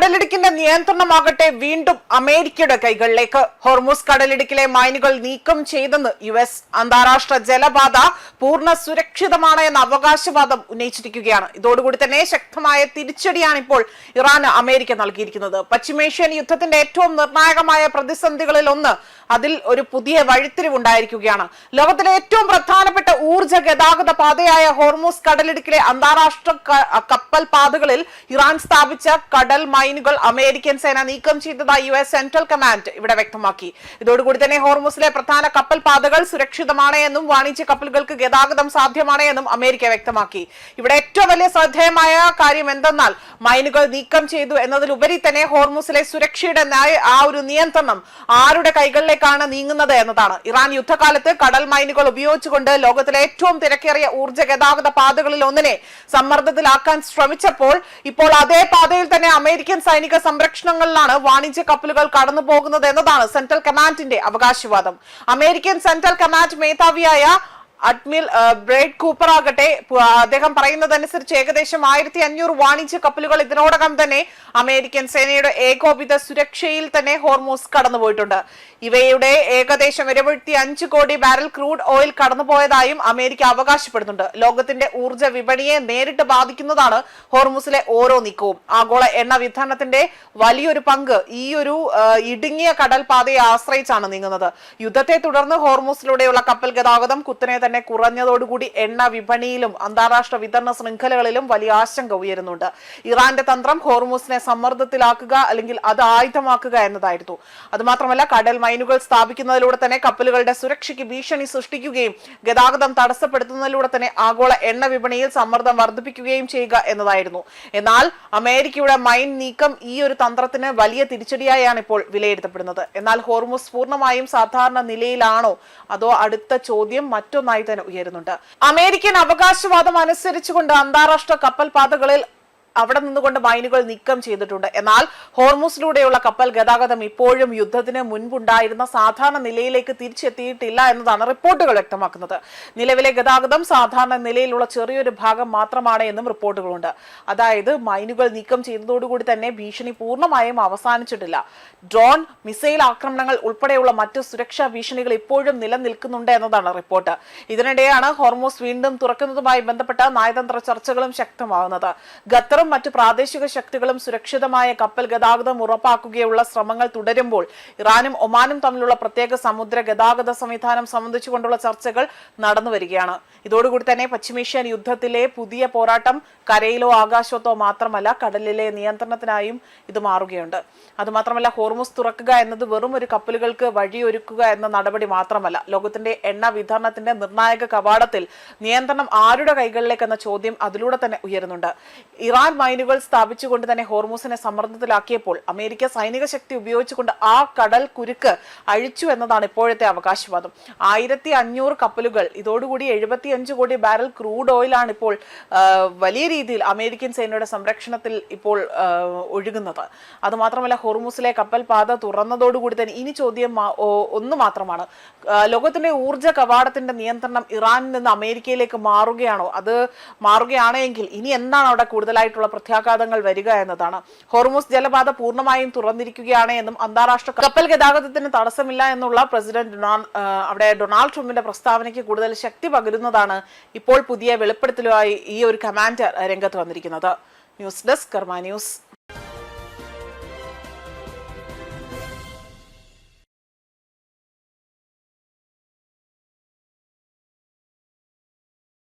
കടലിടുക്കിന്റെ നിയന്ത്രണമാകട്ടെ വീണ്ടും അമേരിക്കയുടെ കൈകളിലേക്ക്. ഹോർമുസ് കടലിടുക്കിലെ മൈനുകൾ നീക്കം ചെയ്തെന്ന് US. അന്താരാഷ്ട്ര ജലപാത പൂർണ്ണ സുരക്ഷിതമാണ് എന്ന അവകാശവാദം ഉന്നയിച്ചിരിക്കുകയാണ്. ഇതോടുകൂടി തന്നെ ശക്തമായ തിരിച്ചടിയാണ് ഇപ്പോൾ ഇറാന് അമേരിക്ക നൽകിയിരിക്കുന്നത്. പശ്ചിമേഷ്യൻ യുദ്ധത്തിന്റെ ഏറ്റവും നിർണായകമായ പ്രതിസന്ധികളിൽ ഒന്ന്, അതിൽ ഒരു പുതിയ വഴിത്തിരിവുണ്ടായിരിക്കുകയാണ്. ലോകത്തിലെ ഏറ്റവും പ്രധാനപ്പെട്ട ഊർജ്ജ ഗതാഗത പാതയായ ഹോർമുസ് കടലിടുക്കിലെ അന്താരാഷ്ട്ര കപ്പൽ പാതകളിൽ ഇറാൻ സ്ഥാപിച്ച കടൽ മൈനുകൾ അമേരിക്കൻ സേന നീക്കം ചെയ്തതായി US സെൻട്രൽ കമാൻഡ് ഇവിടെ വ്യക്തമാക്കി. ഇതോടുകൂടി തന്നെ ഹോർമുസിലെ പ്രധാന കപ്പൽ പാതകൾ സുരക്ഷിതമാണ് എന്നും വാണിജ്യ കപ്പലുകൾക്ക് ഗതാഗതം സാധ്യമാണ് എന്നും അമേരിക്ക വ്യക്തമാക്കി. ഇവിടെ ഏറ്റവും വലിയ ശ്രദ്ധേയമായ കാര്യം എന്തെന്നാൽ മൈനുകൾ നീക്കം ചെയ്തു എന്നതിലുപരി തന്നെ ഹോർമുസിലെ സുരക്ഷയുടെ ആ ഒരു നിയന്ത്രണം ആരുടെ കൈകളിലേക്കാണ് നീങ്ങുന്നത് എന്നതാണ്. ഇറാൻ യുദ്ധകാലത്ത് കടൽ മൈനുകൾ ഉപയോഗിച്ചുകൊണ്ട് ലോകത്തിലെ ഏറ്റവും തിരക്കേറിയ ഊർജ്ജ ഗതാഗത പാതകളിൽ ഒന്നിനെ സമ്മർദ്ദത്തിലാക്കാൻ ശ്രമിച്ചപ്പോൾ ഇപ്പോൾ അതേ പാതയിൽ തന്നെ അമേരിക്കൻ സൈനിക സംരക്ഷണങ്ങളിലാണ് വാണിജ്യ കപ്പലുകൾ കടന്നു പോകുന്നത് എന്നതാണ് സെൻട്രൽ കമാൻഡിന്റെ അവകാശവാദം. അമേരിക്കൻ സെൻട്രൽ കമാൻഡ് മേധാവിയായ അഡ്മിറൽ ബ്രേഡ് കൂപ്പർ ആകട്ടെ, അദ്ദേഹം പറയുന്നതനുസരിച്ച് ഏകദേശം 1500 വാണിജ്യ കപ്പലുകൾ ഇതിനോടകം തന്നെ അമേരിക്കൻ സേനയുടെ ഏകോപിത സുരക്ഷയിൽ തന്നെ ഹോർമുസ് കടന്നുപോയിട്ടുണ്ട്. ഇവയുടെ ഏകദേശം 25 കോടി ബാരൽ ക്രൂഡ് ഓയിൽ കടന്നുപോയതായും അമേരിക്ക അവകാശപ്പെടുന്നുണ്ട്. ലോകത്തിന്റെ ഊർജ്ജ വിപണിയെ നേരിട്ട് ബാധിക്കുന്നതാണ് ഹോർമുസിലെ ഓരോ നീക്കവും. ആഗോള എണ്ണ വിതരണത്തിന്റെ വലിയൊരു പങ്ക് ഈ ഒരു ഇടുങ്ങിയ കടൽ പാതയെ ആശ്രയിച്ചാണ് നീങ്ങുന്നത്. യുദ്ധത്തെ തുടർന്ന് ഹോർമുസിലൂടെയുള്ള കപ്പൽ ഗതാഗതം കുത്തനെ തന്നെ കുറഞ്ഞതോടുകൂടി എണ്ണ വിപണിയിലും അന്താരാഷ്ട്ര വിതരണ ശൃംഖലകളിലും വലിയ ആശങ്ക ഉയരുന്നുണ്ട്. ഇറാന്റെ തന്ത്രം ഹോർമുസിനെ സമ്മർദ്ദത്തിലാക്കുക അല്ലെങ്കിൽ അത് ആയുധമാക്കുക എന്നതായിരുന്നു. അതുമാത്രമല്ല, കടൽ മൈനുകൾ സ്ഥാപിക്കുന്നതിലൂടെ തന്നെ കപ്പലുകളുടെ സുരക്ഷയ്ക്ക് ഭീഷണി സൃഷ്ടിക്കുകയും ഗതാഗതം തടസ്സപ്പെടുത്തുന്നതിലൂടെ തന്നെ ആഗോള എണ്ണ വിപണിയിൽ സമ്മർദ്ദം വർദ്ധിപ്പിക്കുകയും ചെയ്യുക എന്നതായിരുന്നു. എന്നാൽ അമേരിക്കയുടെ മൈൻ നീക്കം ഈ ഒരു തന്ത്രത്തിന് വലിയ തിരിച്ചടിയായാണ് ഇപ്പോൾ വിലയിരുത്തപ്പെടുന്നത്. എന്നാൽ ഹോർമുസ് പൂർണ്ണമായും സാധാരണ നിലയിലാണോ അതോ അടുത്ത ചോദ്യം മറ്റൊന്നായി തന്നെ ഉയരുന്നുണ്ട്. അമേരിക്കൻ അവകാശവാദം അനുസരിച്ചുകൊണ്ട് അന്താരാഷ്ട്ര കപ്പൽ പാതകളിൽ അവിടെ നിന്നുകൊണ്ട് മൈനുകൾ നീക്കം ചെയ്തിട്ടുണ്ട്. എന്നാൽ ഹോർമുസിലൂടെയുള്ള കപ്പൽ ഗതാഗതം ഇപ്പോഴും യുദ്ധത്തിന് മുൻപുണ്ടായിരുന്ന സാധാരണ നിലയിലേക്ക് തിരിച്ചെത്തിയിട്ടില്ല എന്നതാണ് റിപ്പോർട്ടുകൾ വ്യക്തമാക്കുന്നത്. നിലവിലെ ഗതാഗതം സാധാരണ നിലയിലുള്ള ചെറിയൊരു ഭാഗം മാത്രമാണ് എന്നും റിപ്പോർട്ടുകളുണ്ട്. അതായത് മൈനുകൾ നീക്കം ചെയ്തതോടുകൂടി തന്നെ ഭീഷണി പൂർണ്ണമായും അവസാനിച്ചിട്ടില്ല. ഡ്രോൺ, മിസൈൽ ആക്രമണങ്ങൾ ഉൾപ്പെടെയുള്ള മറ്റു സുരക്ഷാ ഭീഷണികൾ ഇപ്പോഴും നിലനിൽക്കുന്നുണ്ട് എന്നതാണ് റിപ്പോർട്ട്. ഇതിനിടെയാണ് ഹോർമുസ് വീണ്ടും തുറക്കുന്നതുമായി ബന്ധപ്പെട്ട നയതന്ത്ര ചർച്ചകളും ശക്തമാകുന്നത്. ഖത്തർ മറ്റു പ്രാദേശിക ശക്തികളും സുരക്ഷിതമായ കപ്പൽ ഗതാഗതം ഉറപ്പാക്കുകയുള്ള ശ്രമങ്ങൾ തുടരുമ്പോൾ ഇറാനും ഒമാനും തമ്മിലുള്ള പ്രത്യേക സമുദ്ര ഗതാഗത സംവിധാനം സംബന്ധിച്ചുകൊണ്ടുള്ള ചർച്ചകൾ നടന്നു വരികയാണ്. ഇതോടുകൂടി തന്നെ പശ്ചിമേഷ്യൻ യുദ്ധത്തിലെ പുതിയ പോരാട്ടം കരയിലോ ആകാശത്തോ മാത്രമല്ല കടലിലെ നിയന്ത്രണത്തിനായും ഇത് മാറുകയുണ്ട്. അതുമാത്രമല്ല, ഹോർമുസ് തുറക്കുക എന്നത് വെറും ഒരു കപ്പലുകൾക്ക് വഴിയൊരുക്കുക എന്ന നടപടി മാത്രമല്ല, ലോകത്തിന്റെ എണ്ണ വിതരണത്തിന്റെ നിർണായക കവാടത്തിൽ നിയന്ത്രണം ആരുടെ കൈകളിലേക്കെന്ന ചോദ്യം അതിലൂടെ തന്നെ ഉയരുന്നുണ്ട്. ഇറാൻ മൈനുകൾ സ്ഥാപിച്ചുകൊണ്ട് തന്നെ ഹോർമുസിനെ സമ്മർദ്ദത്തിലാക്കിയപ്പോൾ അമേരിക്ക സൈനിക ശക്തി ഉപയോഗിച്ചുകൊണ്ട് ആ കടൽ കുരുക്ക് അഴിച്ചു എന്നതാണ് ഇപ്പോഴത്തെ അവകാശവാദം. 1500 കപ്പലുകൾ, ഇതോടുകൂടി 75 കോടി ബാരൽ ക്രൂഡ് ഓയിലാണ് ഇപ്പോൾ വലിയ രീതിയിൽ അമേരിക്കൻ സേനയുടെ സംരക്ഷണത്തിൽ ഇപ്പോൾ ഒഴുകുന്നത്. അതുമാത്രമല്ല, ഹോർമുസിലെ കപ്പൽ പാത തുറന്നതോടുകൂടി തന്നെ ഇനി ചോദ്യം ഒന്ന് മാത്രമാണ്. ലോകത്തിന്റെ ഊർജ്ജ കവാടത്തിന്റെ നിയന്ത്രണം ഇറാനിൽ നിന്ന് അമേരിക്കയിലേക്ക് മാറുകയാണോ? അത് മാറുകയാണെങ്കിൽ ഇനി എന്താണ് അവിടെ കൂടുതലായിട്ടുള്ള പ്രത്യാഘാതങ്ങൾ വരിക എന്നതാണ്. ഹോർമുസ് ജലപാത പൂർണ്ണമായും തുറന്നിരിക്കുകയാണ് എന്നും അന്താരാഷ്ട്ര കപ്പൽ ഗതാഗതത്തിന് തടസ്സമില്ല എന്നുള്ള പ്രസിഡന്റ് ഡൊണാൾഡ് ട്രംപിന്റെ പ്രസ്താവനയ്ക്ക് കൂടുതൽ ശക്തി പകരുന്നതാണ് ഇപ്പോൾ പുതിയ വെളിപ്പെടുത്തലുമായി ഈ ഒരു കമാൻഡർ രംഗത്ത് വന്നിരിക്കുന്നത്. ന്യൂസ് ഡെസ്ക് കർമ്മ ന്യൂസ്.